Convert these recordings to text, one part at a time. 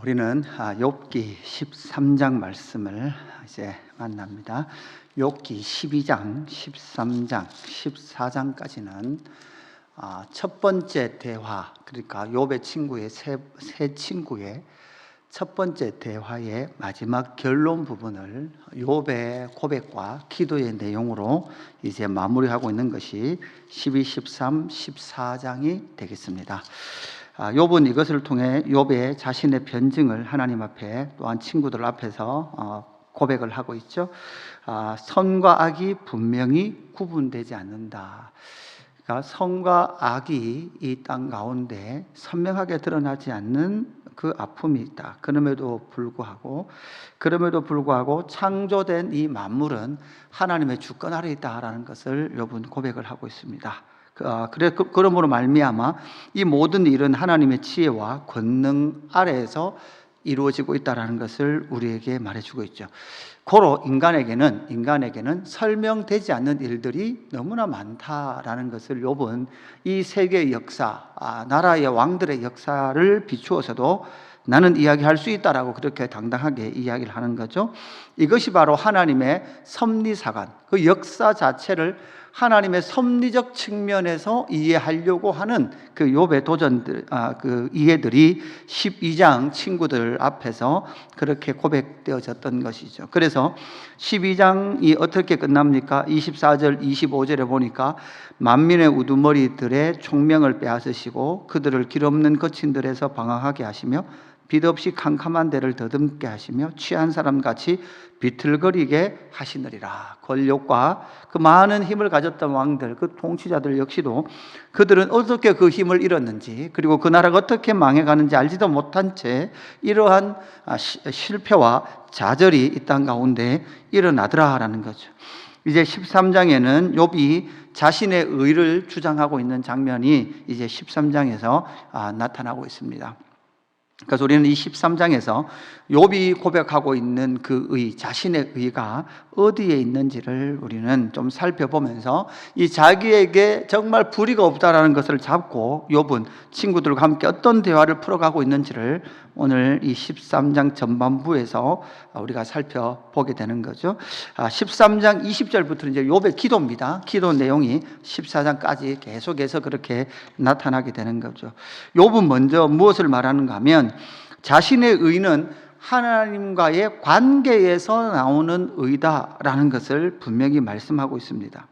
우리는 욥기 13장 말씀을 이제 만납니다. 욥기 12장, 13장, 14장까지는 첫 번째 대화, 그러니까 욥의 친구의 세 친구의 첫 번째 대화의 마지막 결론 부분을 욥의 고백과 기도의 내용으로 이제 마무리하고 있는 것이 12, 13, 14장이 되겠습니다. 욥은 이것을 통해 욥의 자신의 변증을 하나님 앞에 또한 친구들 앞에서 고백을 하고 있죠. 선과 악이 분명히 구분되지 않는다. 그러니까 선과 악이 이 땅 가운데 선명하게 드러나지 않는 그 아픔이 있다. 그럼에도 불구하고 창조된 이 만물은 하나님의 주권 아래 있다라는 것을 욥은 고백을 하고 있습니다. 그러므로 말미암아 이 모든 일은 하나님의 지혜와 권능 아래에서 이루어지고 있다는 것을 우리에게 말해주고 있죠. 고로 인간에게는 설명되지 않는 일들이 너무나 많다라는 것을 욥은 이 세계의 역사, 나라의 왕들의 역사를 비추어서도 나는 이야기할 수 있다라고 그렇게 당당하게 이야기를 하는 거죠. 이것이 바로 하나님의 섭리사관, 그 역사 자체를 하나님의 섭리적 측면에서 이해하려고 하는 그 욥의 도전들, 그 이해들이 12장 친구들 앞에서 그렇게 고백되어졌던 것이죠. 그래서 12장이 어떻게 끝납니까? 24절, 25절에 보니까 만민의 우두머리들의 총명을 빼앗으시고 그들을 길없는 거친들에서 방황하게 하시며 빛 없이 캄캄한 데를 더듬게 하시며 취한 사람같이 비틀거리게 하시느리라. 권력과 그 많은 힘을 가졌던 왕들, 그 통치자들 역시도 그들은 어떻게 그 힘을 잃었는지, 그리고 그 나라가 어떻게 망해가는지 알지도 못한 채 이러한 실패와 좌절이 이 땅 가운데 일어나더라라는 거죠. 이제 13장에는 욥이 자신의 의를 주장하고 있는 장면이 이제 13장에서 나타나고 있습니다. 그래서 우리는 이 13장에서 욥이 고백하고 있는 그 의, 자신의 의가 어디에 있는지를 우리는 좀 살펴보면서 이 자기에게 정말 불의가 없다라는 것을 잡고 욥은 친구들과 함께 어떤 대화를 풀어가고 있는지를 오늘 이 13장 전반부에서 우리가 살펴보게 되는 거죠. 13장 20절부터는 이제 욥의 기도입니다. 기도 내용이 14장까지 계속해서 그렇게 나타나게 되는 거죠. 욥은 먼저 무엇을 말하는가 하면 자신의 의는 하나님과의 관계에서 나오는 의다라는 것을 분명히 말씀하고 있습니다.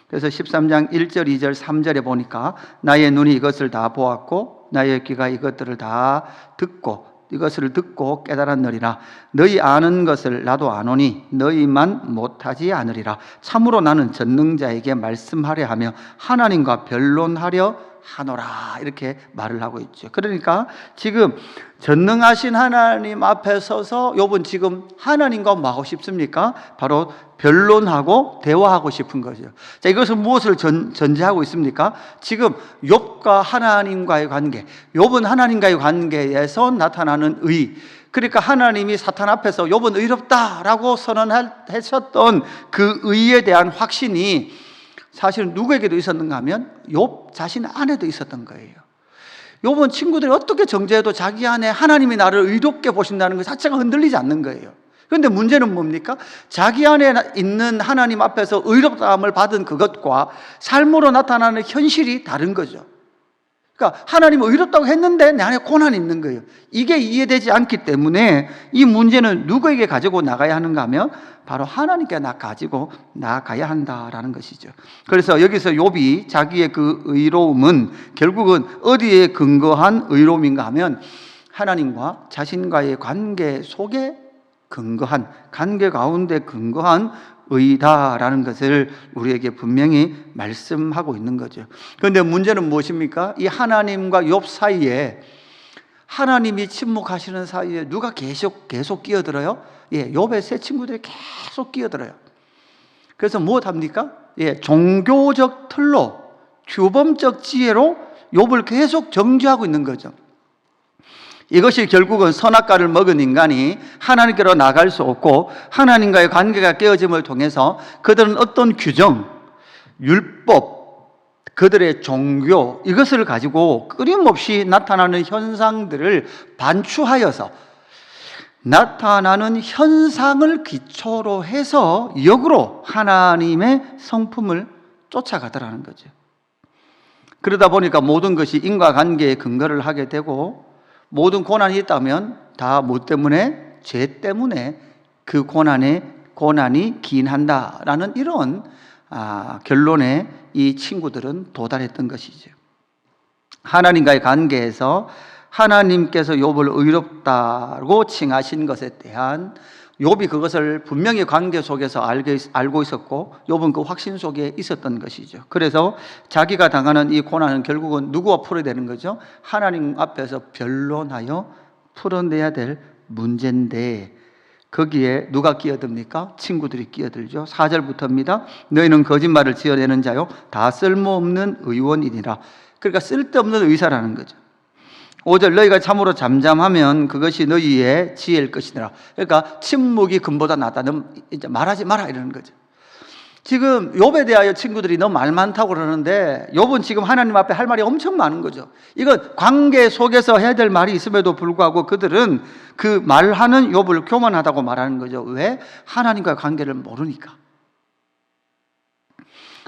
그래서 13장 1절, 2절, 3절에 보니까 나의 눈이 이것을 다 보았고 나의 귀가 이것들을 다 듣고 이것을 듣고 깨달았느니라. 너희 아는 것을 나도 아노니 너희만 못하지 않으리라. 참으로 나는 전능자에게 말씀하려 하며 하나님과 변론하려 하노라. 이렇게 말을 하고 있죠. 그러니까 지금 전능하신 하나님 앞에 서서 욥은 지금 하나님과 뭐 하고 싶습니까? 바로 변론하고 대화하고 싶은 거죠. 자, 이것은 무엇을 전제하고 있습니까? 지금 욥과 하나님과의 관계, 욥은 하나님과의 관계에서 나타나는 의, 그러니까 하나님이 사탄 앞에서 욥은 의롭다라고 선언하셨던 그 의에 대한 확신이 사실은 누구에게도 있었는가 하면 욥 자신 안에도 있었던 거예요. 욥은 친구들이 어떻게 정죄해도 자기 안에 하나님이 나를 의롭게 보신다는 것 자체가 흔들리지 않는 거예요. 그런데 문제는 뭡니까? 자기 안에 있는 하나님 앞에서 의롭다함을 받은 그것과 삶으로 나타나는 현실이 다른 거죠. 그러니까 하나님은 의롭다고 했는데 내 안에 고난이 있는 거예요. 이게 이해되지 않기 때문에 이 문제는 누구에게 가지고 나가야 하는가 하면 바로 하나님께 가지고 나가야 한다라는 것이죠. 그래서 여기서 욥이 자기의 그 의로움은 결국은 어디에 근거한 의로움인가 하면 하나님과 자신과의 관계 속에 근거한, 관계 가운데 근거한 의다라는 것을 우리에게 분명히 말씀하고 있는 거죠. 그런데 문제는 무엇입니까? 이 하나님과 욥 사이에, 하나님이 침묵하시는 사이에 누가 계속 끼어들어요? 욥의 세 친구들이 계속 끼어들어요. 그래서 무엇합니까? 종교적 틀로, 규범적 지혜로 욥을 계속 정죄하고 있는 거죠. 이것이 결국은 선악과를 먹은 인간이 하나님께로 나갈 수 없고 하나님과의 관계가 깨어짐을 통해서 그들은 어떤 규정, 율법, 그들의 종교 이것을 가지고 끊임없이 나타나는 현상들을 반추하여서 나타나는 현상을 기초로 해서 역으로 하나님의 성품을 쫓아가더라는 거죠. 그러다 보니까 모든 것이 인과관계에 근거를 하게 되고 모든 고난이 있다면 다 뭐 때문에? 죄 때문에 그 고난이 기인한다라는 이런 결론에 이 친구들은 도달했던 것이죠. 하나님과의 관계에서 하나님께서 욥을 의롭다고 칭하신 것에 대한 욥이 그것을 분명히 관계 속에서 알고 있었고 욥은 그 확신 속에 있었던 것이죠. 그래서 자기가 당하는 이 고난은 결국은 누구와 풀어야 되는 거죠? 하나님 앞에서 변론하여 풀어내야 될 문제인데 거기에 누가 끼어듭니까? 친구들이 끼어들죠. 4절부터입니다. 너희는 거짓말을 지어내는 자요 다 쓸모없는 의원이니라. 그러니까 쓸데없는 의사라는 거죠. 5절 너희가 참으로 잠잠하면 그것이 너희의 지혜일 것이니라. 그러니까 침묵이 금보다 낫다. 너 이제 말하지 마라 이러는 거죠. 지금 욥에 대하여 친구들이 너무 말 많다고 그러는데 욥은 지금 하나님 앞에 할 말이 엄청 많은 거죠. 이건 관계 속에서 해야 될 말이 있음에도 불구하고 그들은 그 말하는 욥을 교만하다고 말하는 거죠. 왜? 하나님과의 관계를 모르니까.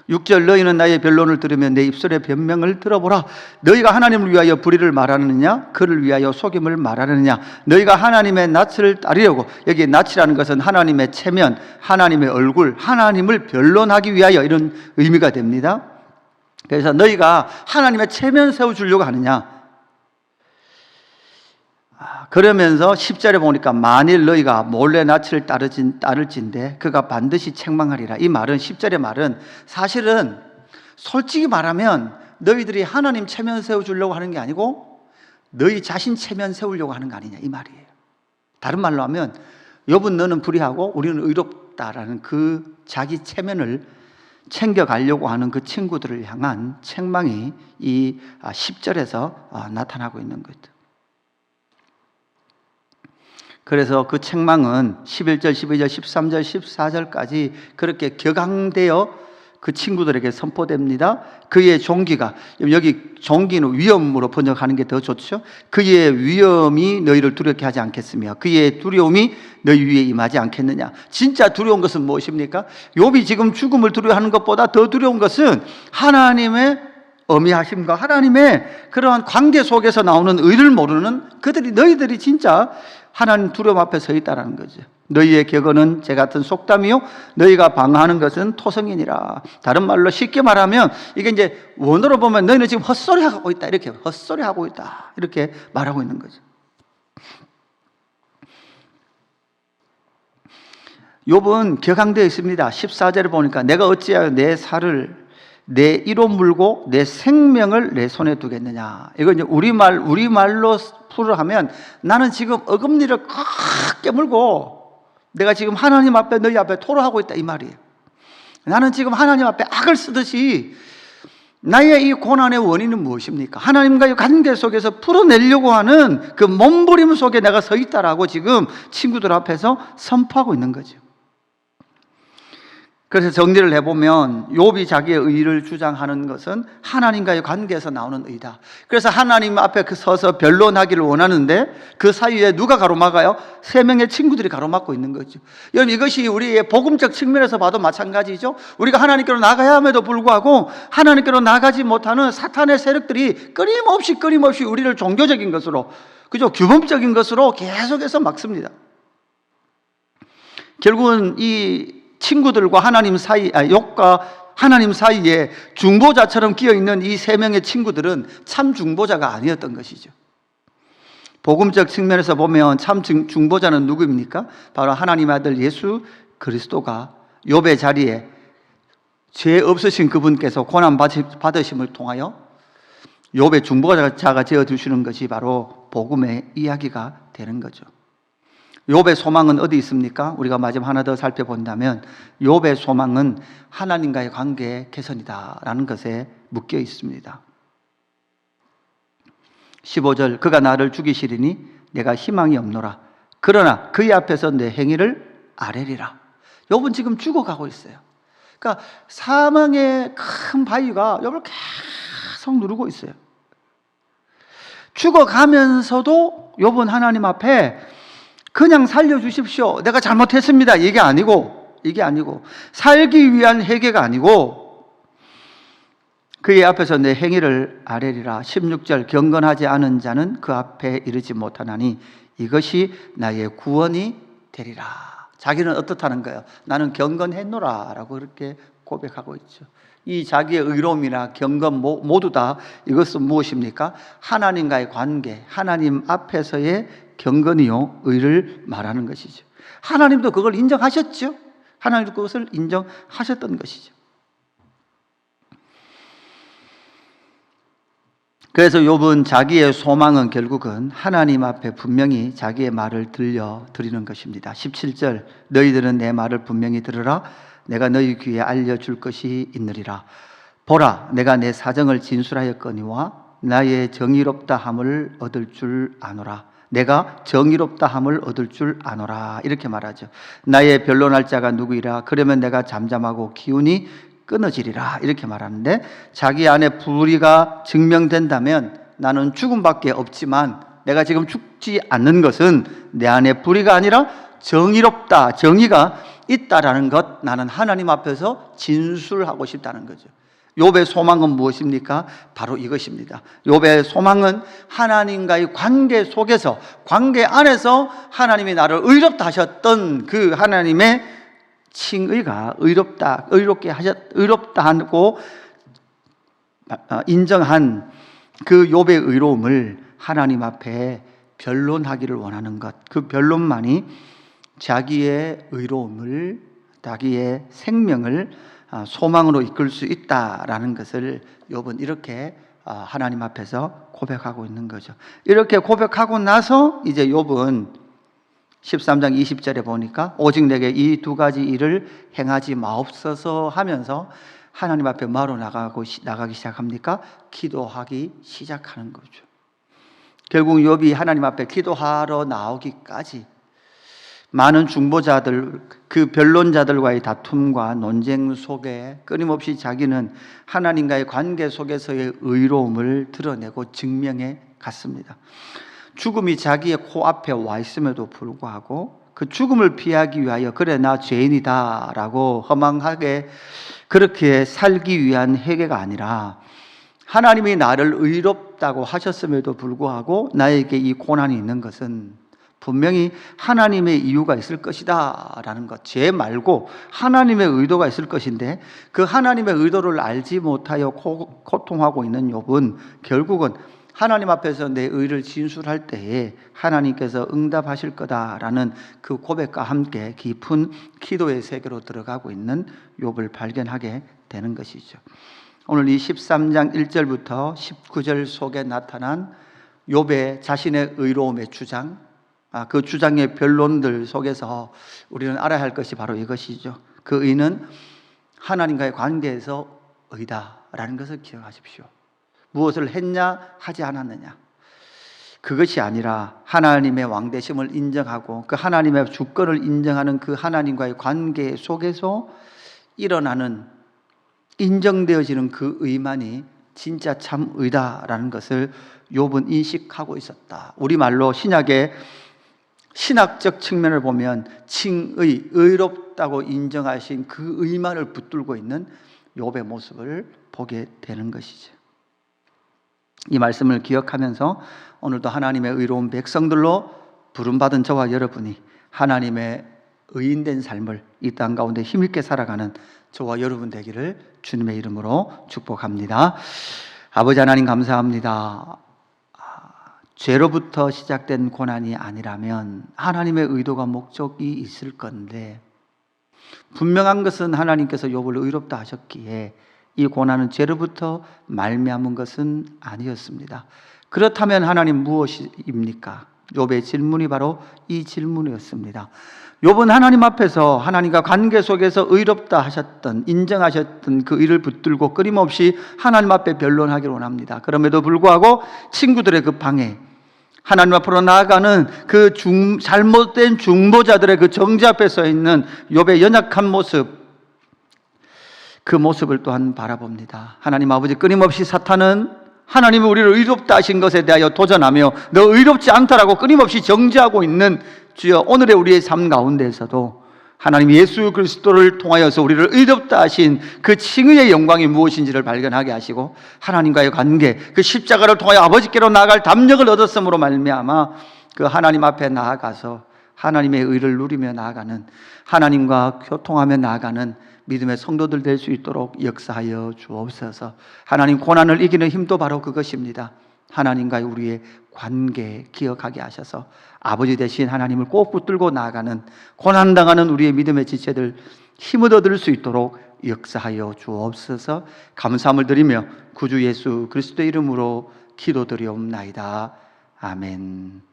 6절 너희는 나의 변론을 들으면 내 입술의 변명을 들어보라. 너희가 하나님을 위하여 불의를 말하느냐 그를 위하여 속임을 말하느냐. 너희가 하나님의 낯을 따르려고, 여기 낯이라는 것은 하나님의 체면, 하나님의 얼굴, 하나님을 변론하기 위하여 이런 의미가 됩니다. 그래서 너희가 하나님의 체면 세워주려고 하느냐. 그러면서 10절에 보니까 만일 너희가 몰래 낯을 따를진대 그가 반드시 책망하리라. 이 말은 10절의 말은 사실은 솔직히 말하면 너희들이 하나님 체면 세워주려고 하는 게 아니고 너희 자신 체면 세우려고 하는 거 아니냐 이 말이에요. 다른 말로 하면 욥은 너는 불의하고 우리는 의롭다라는 그 자기 체면을 챙겨가려고 하는 그 친구들을 향한 책망이 이 10절에서 나타나고 있는 거죠. 그래서 그 책망은 11절, 12절, 13절, 14절까지 그렇게 격앙되어 그 친구들에게 선포됩니다. 그의 종기가, 여기 종기는 위험으로 번역하는 게 더 좋죠. 그의 위험이 너희를 두렵게 하지 않겠으며 그의 두려움이 너희 위에 임하지 않겠느냐. 진짜 두려운 것은 무엇입니까? 욥이 지금 죽음을 두려워하는 것보다 더 두려운 것은 하나님의 어미하심과 하나님의 그러한 관계 속에서 나오는 의를 모르는 너희들이 진짜 하나님 두려움 앞에 서 있다는 거죠. 너희의 격언은 제 같은 속담이요 너희가 방하는 것은 토성이니라. 다른 말로 쉽게 말하면 이게 이제 원어로 보면 너희는 지금 헛소리하고 있다, 이렇게 헛소리하고 있다 이렇게 말하고 있는 거죠. 욥은 격앙되어 있습니다. 14절에 보니까 내가 어찌하여 내 살을 내 이로 물고 내 생명을 내 손에 두겠느냐. 이거 이제 우리말로 풀어하면 나는 지금 어금니를 꽉 깨물고 내가 지금 하나님 앞에 너희 앞에 토로하고 있다 이 말이에요. 나는 지금 하나님 앞에 악을 쓰듯이 나의 이 고난의 원인은 무엇입니까? 하나님과의 관계 속에서 풀어내려고 하는 그 몸부림 속에 내가 서 있다라고 지금 친구들 앞에서 선포하고 있는 거죠. 그래서 정리를 해보면 욥이 자기의 의를 주장하는 것은 하나님과의 관계에서 나오는 의다. 그래서 하나님 앞에 서서 변론하기를 원하는데 그 사이에 누가 가로막아요? 3명의 친구들이 가로막고 있는 거죠. 여러분 이것이 우리의 복음적 측면에서 봐도 마찬가지죠. 우리가 하나님께로 나가야 함에도 불구하고 하나님께로 나가지 못하는 사탄의 세력들이 끊임없이 우리를 종교적인 것으로, 그죠? 규범적인 것으로 계속해서 막습니다. 결국은 이 친구들과 하나님 사이, 욥과 하나님 사이에 중보자처럼 끼어있는 이 3명의 친구들은 참 중보자가 아니었던 것이죠. 복음적 측면에서 보면 참 중보자는 누구입니까? 바로 하나님의 아들 예수 그리스도가 욥의 자리에 죄 없으신 그분께서 고난 받으심을 통하여 욥의 중보자가 되어주시는 것이 바로 복음의 이야기가 되는 거죠. 욥의 소망은 어디 있습니까? 우리가 마지막 하나 더 살펴본다면 욥의 소망은 하나님과의 관계 개선이다라는 것에 묶여 있습니다. 15절 그가 나를 죽이시리니 내가 희망이 없노라. 그러나 그의 앞에서 내 행위를 아뢰리라. 욥은 지금 죽어가고 있어요. 그러니까 사망의 큰 바위가 욥을 계속 누르고 있어요. 죽어가면서도 욥은 하나님 앞에 그냥 살려주십시오, 내가 잘못했습니다, 이게 아니고 살기 위한 회개가 아니고 그의 앞에서 내 행위를 아뢰리라. 16절, 경건하지 않은 자는 그 앞에 이르지 못하나니 이것이 나의 구원이 되리라. 자기는 어떻다는 거예요? 나는 경건했노라 라고 그렇게 고백하고 있죠. 이 자기의 의로움이나 경건 모두 다 이것은 무엇입니까? 하나님과의 관계, 하나님 앞에서의 경건이요 의를 말하는 것이죠. 하나님도 그걸 인정하셨죠. 하나님도 그것을 인정하셨던 것이죠. 그래서 욥은 자기의 소망은 결국은 하나님 앞에 분명히 자기의 말을 들려드리는 것입니다. 17절, 너희들은 내 말을 분명히 들으라. 내가 너희 귀에 알려줄 것이 있느리라. 보라, 내가 내 사정을 진술하였거니와 나의 정의롭다 함을 얻을 줄 아노라. 내가 정의롭다 함을 얻을 줄 아노라. 이렇게 말하죠. 나의 변론할 자가 누구이라. 그러면 내가 잠잠하고 기운이 끊어지리라. 이렇게 말하는데, 자기 안에 불의가 증명된다면 나는 죽음밖에 없지만 내가 지금 죽지 않는 것은 내 안에 불의가 아니라 정의롭다, 정의가 있다라는 것, 나는 하나님 앞에서 진술하고 싶다는 거죠. 욥의 소망은 무엇입니까? 바로 이것입니다. 욥의 소망은 하나님과의 관계 속에서, 관계 안에서 하나님이 나를 의롭다 하셨던 그 하나님의 칭의가 의롭다 하고 인정한 그 욥의 의로움을 하나님 앞에 변론하기를 원하는 것, 그 변론만이 자기의 의로움을, 자기의 생명을 소망으로 이끌 수 있다라는 것을 욥은 이렇게 하나님 앞에서 고백하고 있는 거죠. 이렇게 고백하고 나서 이제 욥은 13장 20절에 보니까 오직 내게 이 두 가지 일을 행하지 마옵소서 하면서 하나님 앞에 뭐로 나가기 시작합니까? 기도하기 시작하는 거죠. 결국 욥이 하나님 앞에 기도하러 나오기까지 많은 중보자들, 그 변론자들과의 다툼과 논쟁 속에 끊임없이 자기는 하나님과의 관계 속에서의 의로움을 드러내고 증명해 갔습니다. 죽음이 자기의 코앞에 와 있음에도 불구하고 그 죽음을 피하기 위하여 그래 나 죄인이다 라고 허망하게 그렇게 살기 위한 회개가 아니라, 하나님이 나를 의롭다고 하셨음에도 불구하고 나에게 이 고난이 있는 것은 분명히 하나님의 이유가 있을 것이다 라는 것, 죄 말고 하나님의 의도가 있을 것인데, 그 하나님의 의도를 알지 못하여 고통하고 있는 욥은 결국은 하나님 앞에서 내 의를 진술할 때에 하나님께서 응답하실 거다라는 그 고백과 함께 깊은 기도의 세계로 들어가고 있는 욥을 발견하게 되는 것이죠. 오늘 이 13장 1절부터 19절 속에 나타난 욥의 자신의 의로움의 주장, 그 주장의 변론들 속에서 우리는 알아야 할 것이 바로 이것이죠. 그 의는 하나님과의 관계에서 의다라는 것을 기억하십시오. 무엇을 했냐 하지 않았느냐, 그것이 아니라 하나님의 왕되심을 인정하고 그 하나님의 주권을 인정하는 그 하나님과의 관계 속에서 일어나는, 인정되어지는 그 의만이 진짜 참 의다라는 것을 욥은 인식하고 있었다. 우리말로 신약의 신학적 측면을 보면 칭의, 의롭다고 인정하신 그 의만을 붙들고 있는 욥의 모습을 보게 되는 것이죠. 이 말씀을 기억하면서 오늘도 하나님의 의로운 백성들로 부름받은 저와 여러분이 하나님의 의인된 삶을 이 땅 가운데 힘있게 살아가는 저와 여러분 되기를 주님의 이름으로 축복합니다. 아버지 하나님 감사합니다. 죄로부터 시작된 고난이 아니라면 하나님의 의도가 목적이 있을 건데, 분명한 것은 하나님께서 욥을 의롭다 하셨기에 이 고난은 죄로부터 말미암은 것은 아니었습니다. 그렇다면 하나님 무엇입니까? 욥의 질문이 바로 이 질문이었습니다. 욥은 하나님 앞에서 하나님과 관계 속에서 의롭다 하셨던, 인정하셨던 그 일을 붙들고 끊임없이 하나님 앞에 변론하기를 원합니다. 그럼에도 불구하고 친구들의 그 방해, 하나님 앞으로 나아가는 그 잘못된 중보자들의 그 정지 앞에 서 있는 욥의 연약한 모습, 그 모습을 또한 바라봅니다. 하나님 아버지, 끊임없이 사탄은 하나님이 우리를 의롭다 하신 것에 대하여 도전하며 너 의롭지 않다라고 끊임없이 정죄하고 있는 주여, 오늘의 우리의 삶 가운데에서도 하나님 예수 그리스도를 통하여서 우리를 의롭다 하신 그 칭의의 영광이 무엇인지를 발견하게 하시고, 하나님과의 관계, 그 십자가를 통하여 아버지께로 나아갈 담력을 얻었음으로 말미암아 그 하나님 앞에 나아가서 하나님의 의를 누리며 나아가는, 하나님과 교통하며 나아가는 믿음의 성도들 될 수 있도록 역사하여 주옵소서. 하나님, 고난을 이기는 힘도 바로 그것입니다. 하나님과의 우리의 관계 기억하게 하셔서 아버지 되신 하나님을 꼭 붙들고 나아가는, 고난당하는 우리의 믿음의 지체들 힘을 얻을 수 있도록 역사하여 주옵소서. 감사함을 드리며 구주 예수 그리스도의 이름으로 기도드리옵나이다. 아멘.